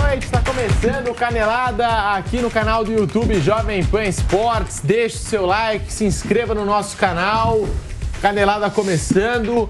noite, está começando o Canelada aqui no canal do YouTube Jovem Pan Esportes. Deixe o seu like, se inscreva no nosso canal. Canelada começando,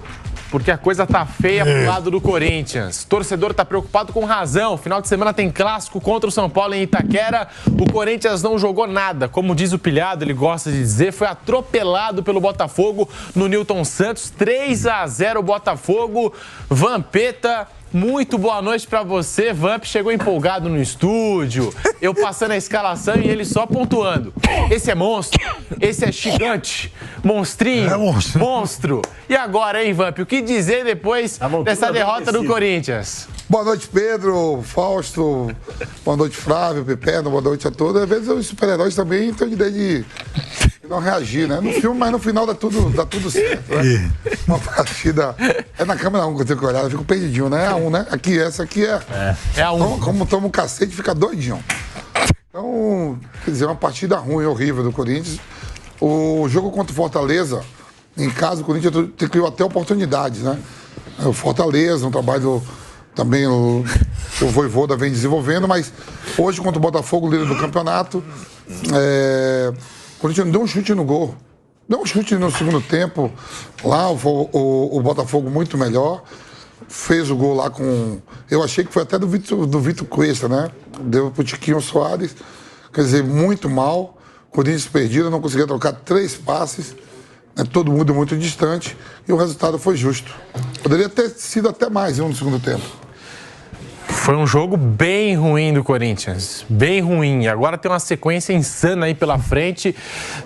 porque a coisa tá feia pro lado do Corinthians. O torcedor tá preocupado com razão. Final de semana tem clássico contra o São Paulo em Itaquera. O Corinthians não jogou nada. Como diz o Pilhado, ele gosta de dizer, foi atropelado pelo Botafogo no Newton Santos. 3-0 Botafogo. Vampeta, muito boa noite pra você. Vamp chegou empolgado no estúdio, eu passando a escalação e ele só pontuando. Esse é monstro, esse é gigante, monstrinho, monstro. E agora, hein, Vamp, o que dizer depois dessa derrota do Corinthians? Boa noite, Pedro, Fausto, boa noite, Flávio, Pepeno, boa noite a todos. Às vezes os super-heróis também têm ideia de não reagir, né? No filme, mas no final dá tudo certo, né? Uma partida... É na câmera 1 que eu tenho que olhar, eu fico perdidinho, né? É a 1, né? Aqui, essa aqui é... É a 1. Então, como toma um cacete, fica doidinho. Então, quer dizer, uma partida ruim, horrível do Corinthians. O jogo contra o Fortaleza, em casa, o Corinthians criou até oportunidades, né? O Fortaleza, um trabalho... Também o Vojvoda vem desenvolvendo, mas hoje contra o Botafogo, líder do campeonato, o Corinthians não deu um chute no gol. Deu um chute no segundo tempo, lá o Botafogo muito melhor, fez o gol lá com... Eu achei que foi até do Vitor Cuesta, né? Deu pro Tiquinho Soares, quer dizer, muito mal. Corinthians perdido, não conseguia trocar 3 passes, né? Todo mundo muito distante, e o resultado foi justo. Poderia ter sido até mais no segundo tempo. Foi um jogo bem ruim do Corinthians, bem ruim. Agora tem uma sequência insana aí pela frente.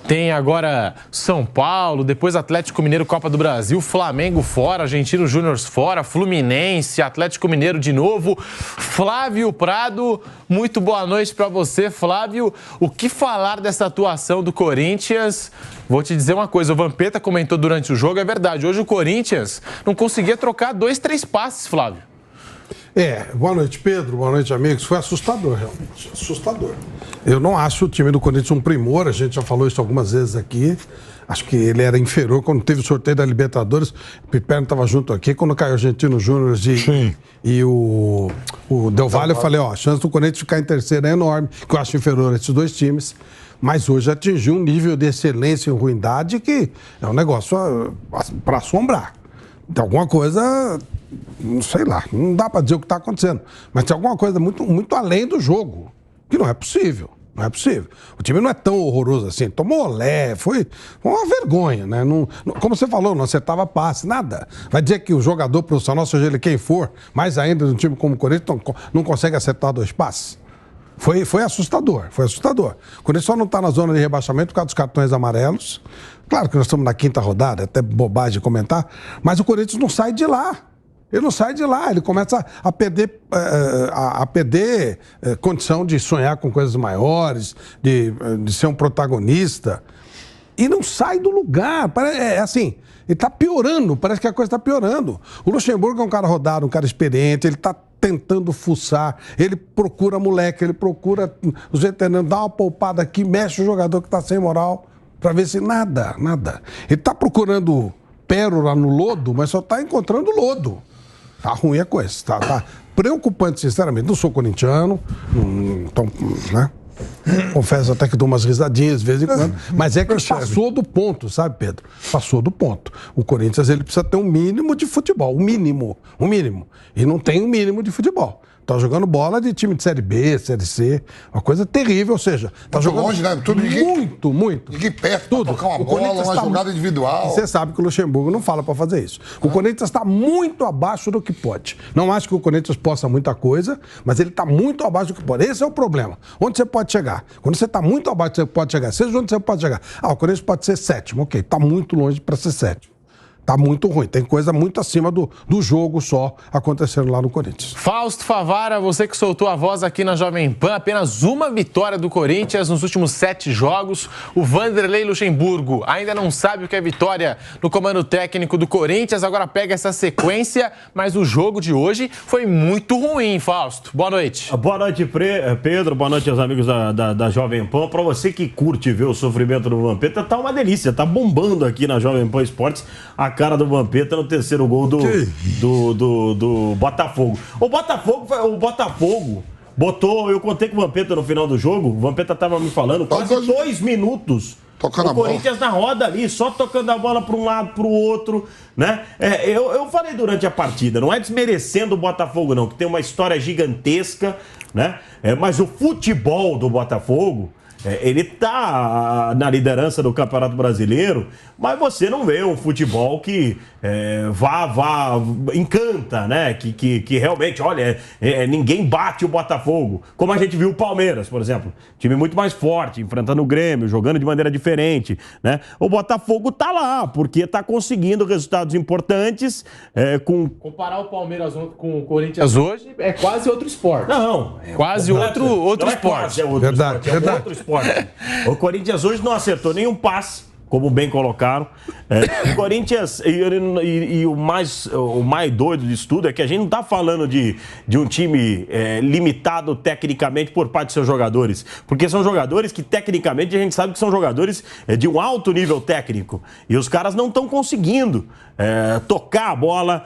Tem agora São Paulo, depois Atlético Mineiro, Copa do Brasil, Flamengo fora, Argentino Júnior fora, Fluminense, Atlético Mineiro de novo. Flávio Prado, muito boa noite para você, Flávio. O que falar dessa atuação do Corinthians? Vou te dizer uma coisa, o Vampeta comentou durante o jogo, é verdade. Hoje o Corinthians não conseguia trocar 2, 3 passes, Flávio. Boa noite, Pedro, boa noite, amigos. Foi assustador, realmente, assustador. Eu não acho o time do Corinthians um primor, a gente já falou isso algumas vezes aqui. Acho que ele era inferior quando teve o sorteio da Libertadores. O Piperno estava junto aqui, quando caiu o Argentino Júnior e o Del Valle, eu falei, a chance do Corinthians ficar em terceiro é enorme, que eu acho inferior a esses dois times. Mas hoje atingiu um nível de excelência e ruindade que é um negócio para assombrar. Tem alguma coisa, não sei lá, não dá para dizer o que está acontecendo, mas tem alguma coisa muito, muito além do jogo, que não é possível, não é possível. O time não é tão horroroso assim, tomou olé, foi uma vergonha, né? Não, como você falou, não acertava passe, nada. Vai dizer que o jogador profissional, seja ele quem for, mais ainda de um time como o Corinthians, não consegue acertar 2 passes? Foi assustador, foi assustador. O Corinthians só não está na zona de rebaixamento por causa dos cartões amarelos. Claro que nós estamos na 5ª rodada, é até bobagem de comentar, mas o Corinthians não sai de lá. Ele não sai de lá, ele começa a perder, condição de sonhar com coisas maiores, de ser um protagonista. E não sai do lugar. É assim, ele está piorando, parece que a coisa está piorando. O Luxemburgo é um cara rodado, um cara experiente, ele está tentando fuçar, ele procura moleque, ele procura os veteranos, dá uma poupada aqui, mexe o jogador que está sem moral, para ver se nada. Ele está procurando pérola no lodo, mas só está encontrando lodo. Tá ruim a coisa, tá preocupante, sinceramente. Não sou corintiano, então, né? Confesso até que dou umas risadinhas de vez em quando, mas é que passou do ponto, sabe, Pedro? Passou do ponto. O Corinthians, ele precisa ter um mínimo de futebol, um mínimo. E não tem um mínimo de futebol. Tá jogando bola de time de Série B, Série C, uma coisa terrível, ou seja... Tá muito jogando longe, né? Tudo muito. Ninguém perto pra tocar uma bola, uma jogada individual. Você sabe que o Luxemburgo não fala pra fazer isso. O Corinthians está muito abaixo do que pode. Não acho que o Corinthians possa muita coisa, mas ele está muito abaixo do que pode. Esse é o problema. Onde você pode chegar? Quando você está muito abaixo, você pode chegar. Seja onde você pode chegar. O Corinthians pode ser 7º, ok. Está muito longe para ser 7º. Tá muito ruim, tem coisa muito acima do jogo só acontecendo lá no Corinthians. Fausto Favara, você que soltou a voz aqui na Jovem Pan, apenas uma vitória do Corinthians nos últimos 7 jogos. O Vanderlei Luxemburgo ainda não sabe o que é vitória no comando técnico do Corinthians, agora pega essa sequência, mas o jogo de hoje foi muito ruim, Fausto. Boa noite. Boa noite, Pedro, boa noite aos amigos da Jovem Pan. Pra você que curte ver o sofrimento do Vampeta, tá uma delícia, tá bombando aqui na Jovem Pan Esportes a cara do Vampeta no terceiro gol do Botafogo. O Botafogo Eu contei com o Vampeta no final do jogo, o Vampeta tava me falando, quase 2 minutos. Tocando o Corinthians na roda ali, só tocando a bola para um lado, para o outro, né? Eu falei durante a partida, não é desmerecendo o Botafogo não, que tem uma história gigantesca, né? Mas o futebol do Botafogo, ele tá na liderança do Campeonato Brasileiro, mas você não vê um futebol que encanta, né? Que realmente, olha, ninguém bate o Botafogo. Como a gente viu o Palmeiras, por exemplo. Time muito mais forte, enfrentando o Grêmio, jogando de maneira diferente, né? O Botafogo tá lá, porque tá conseguindo resultados importantes Comparar o Palmeiras com o Corinthians hoje é quase outro esporte. Não. Quase outro esporte. Verdade. Outro esporte. O Corinthians hoje não acertou nenhum passe, como bem colocaram. O Corinthians, e o mais doido disso tudo é que a gente não está falando de um time limitado tecnicamente por parte de seus jogadores, porque são jogadores que tecnicamente a gente sabe que são jogadores de um alto nível técnico, e os caras não estão conseguindo tocar a bola.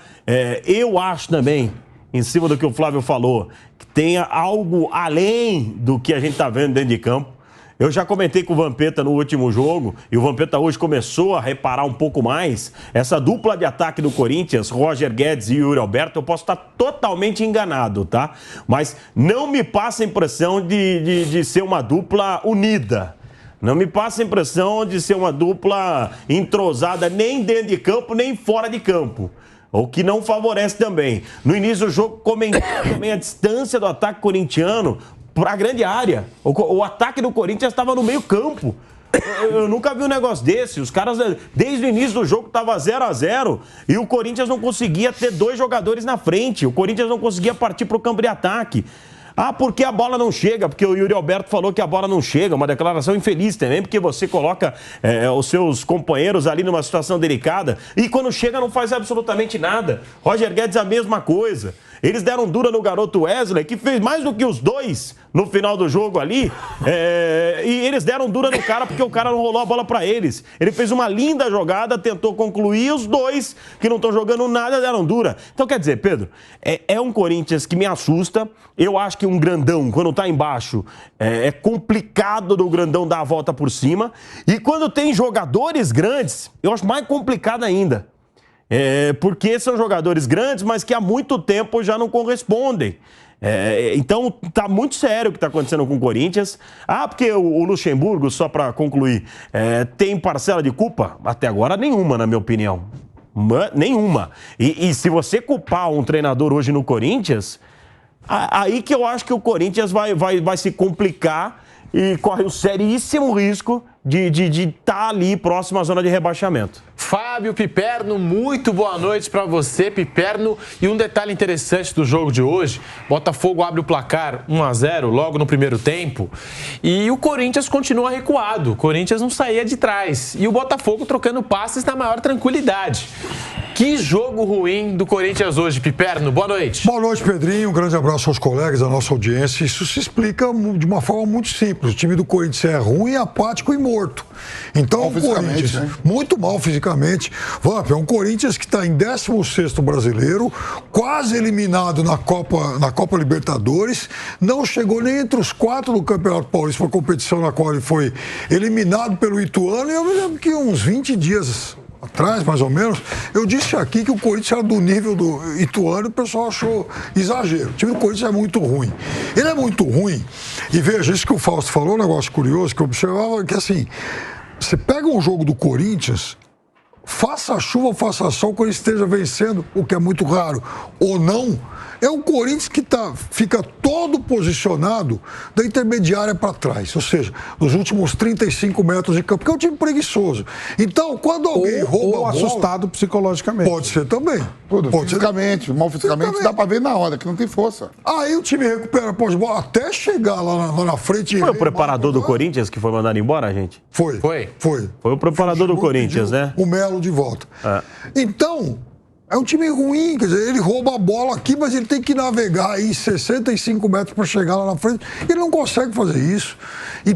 Eu acho também, em cima do que o Flávio falou, que tenha algo além do que a gente está vendo dentro de campo. Eu já comentei com o Vampeta no último jogo, e o Vampeta hoje começou a reparar um pouco mais. Essa dupla de ataque do Corinthians, Roger Guedes e Yuri Alberto, eu posso estar totalmente enganado, tá? Mas não me passa a impressão de ser uma dupla unida. Não me passa a impressão de ser uma dupla entrosada nem dentro de campo, nem fora de campo. O que não favorece também. No início do jogo, comentei também a distância do ataque corintiano para a grande área. O ataque do Corinthians estava no meio campo. Eu nunca vi um negócio desse. Os caras, desde o início do jogo, estava 0-0 e o Corinthians não conseguia ter 2 jogadores na frente. O Corinthians não conseguia partir para o campo de ataque. Porque a bola não chega, porque o Yuri Alberto falou que a bola não chega, uma declaração infeliz também, porque você coloca os seus companheiros ali numa situação delicada e quando chega não faz absolutamente nada. Roger Guedes a mesma coisa. Eles deram dura no garoto Wesley, que fez mais do que os 2 no final do jogo ali, e eles deram dura no cara porque o cara não rolou a bola pra eles. Ele fez uma linda jogada, tentou concluir, os 2 que não estão jogando nada deram dura. Então, quer dizer, Pedro, é um Corinthians que me assusta. Eu acho que um grandão, quando tá embaixo, é complicado do grandão dar a volta por cima. E quando tem jogadores grandes, eu acho mais complicado ainda. Porque são jogadores grandes, mas que há muito tempo já não correspondem. Então, tá muito sério o que está acontecendo com o Corinthians. Porque o Luxemburgo, só para concluir, tem parcela de culpa? Até agora, nenhuma, na minha opinião. Nenhuma. E se você culpar um treinador hoje no Corinthians, aí que eu acho que o Corinthians vai se complicar e corre o seríssimo risco de estar ali próximo à zona de rebaixamento. Fábio Piperno, muito boa noite para você, Piperno. E um detalhe interessante do jogo de hoje, Botafogo abre o placar 1-0 logo no primeiro tempo e o Corinthians continua recuado, o Corinthians não saía de trás e o Botafogo trocando passes na maior tranquilidade. Que jogo ruim do Corinthians hoje, Piperno. Boa noite. Boa noite, Pedrinho. Um grande abraço aos colegas, à nossa audiência. Isso se explica de uma forma muito simples. O time do Corinthians é ruim, apático e morto. Então, o Corinthians, né? Muito mal fisicamente. Vamp, é um Corinthians que está em 16º brasileiro, quase eliminado na Copa Libertadores, não chegou nem entre os 4 do Campeonato Paulista, uma competição na qual ele foi eliminado pelo Ituano, e eu me lembro que uns 20 dias atrás, mais ou menos, eu disse aqui que o Corinthians era do nível do Ituano e o pessoal achou exagero. O time do Corinthians é muito ruim. Ele é muito ruim. E veja, isso que o Fausto falou, um negócio curioso, que eu observava, que assim, você pega um jogo do Corinthians, faça chuva ou faça sol, o Corinthians esteja vencendo, o que é muito raro, ou não, é um Corinthians que fica todo posicionado da intermediária para trás, ou seja, nos últimos 35 metros de campo, porque é um time preguiçoso. Então, quando alguém rouba a bola, assustado psicologicamente. Pode ser também. Fisicamente, mal fisicamente, dá para ver na hora, que não tem força. Aí o time recupera a posse de bola até chegar lá na frente. Foi o preparador do Corinthians que foi mandado embora, gente? Foi. Foi o preparador do Corinthians, né? O Melo de volta. Então, é um time ruim, quer dizer, ele rouba a bola aqui, mas ele tem que navegar aí 65 metros para chegar lá na frente. Ele não consegue fazer isso. E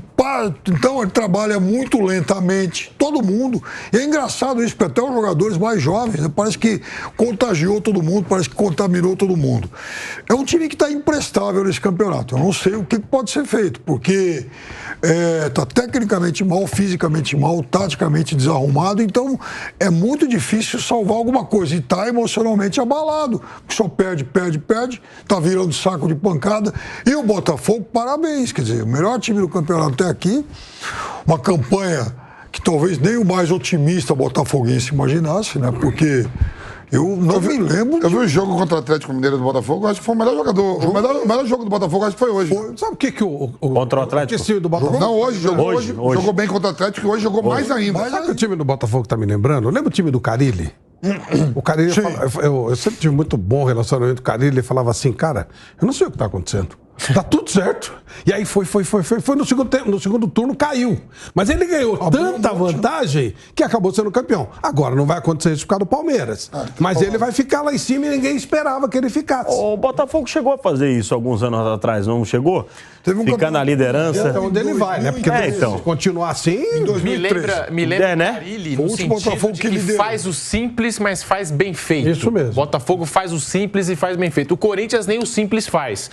Então ele trabalha muito lentamente, todo mundo. E é engraçado isso, porque até os jogadores mais jovens, né? Parece que contagiou todo mundo, parece que contaminou todo mundo. É um time que está imprestável nesse campeonato. Eu não sei o que pode ser feito, porque está tecnicamente mal, fisicamente mal, taticamente desarrumado, então é muito difícil salvar alguma coisa. E está emocionalmente abalado, só perde, está virando saco de pancada. E o Botafogo, parabéns, quer dizer, o melhor time do campeonato até aqui, uma campanha que talvez nem o mais otimista botafoguense imaginasse, né? Porque eu não me lembro. Eu vi o jogo contra o Atlético Mineiro do Botafogo, acho que foi o melhor jogador. O melhor jogo do Botafogo, acho que foi hoje. Sabe o que o contra o Atlético? Time do Botafogo? Não, hoje. Jogou bem contra o Atlético e hoje jogou mais ainda. Sabe o que o time do Botafogo tá me lembrando? Lembra o time do Carille? O Carille, eu sempre tive muito bom relacionamento com o Carille. Ele falava assim, cara, eu não sei o que tá acontecendo. Tá tudo certo. E aí foi no segundo turno, caiu. Mas ele ganhou tanta vantagem que acabou sendo campeão. Agora não vai acontecer isso por causa do Palmeiras. Mas ele vai ficar lá em cima e ninguém esperava que ele ficasse. O Botafogo chegou a fazer isso alguns anos atrás, não chegou? Ficar na liderança. Então onde ele vai, né? Porque se continuar assim, em 2013. Me lembra né? Carille, no sentido de que faz o simples, mas faz bem feito. Isso mesmo. Botafogo faz o simples e faz bem feito. O Corinthians nem o simples faz.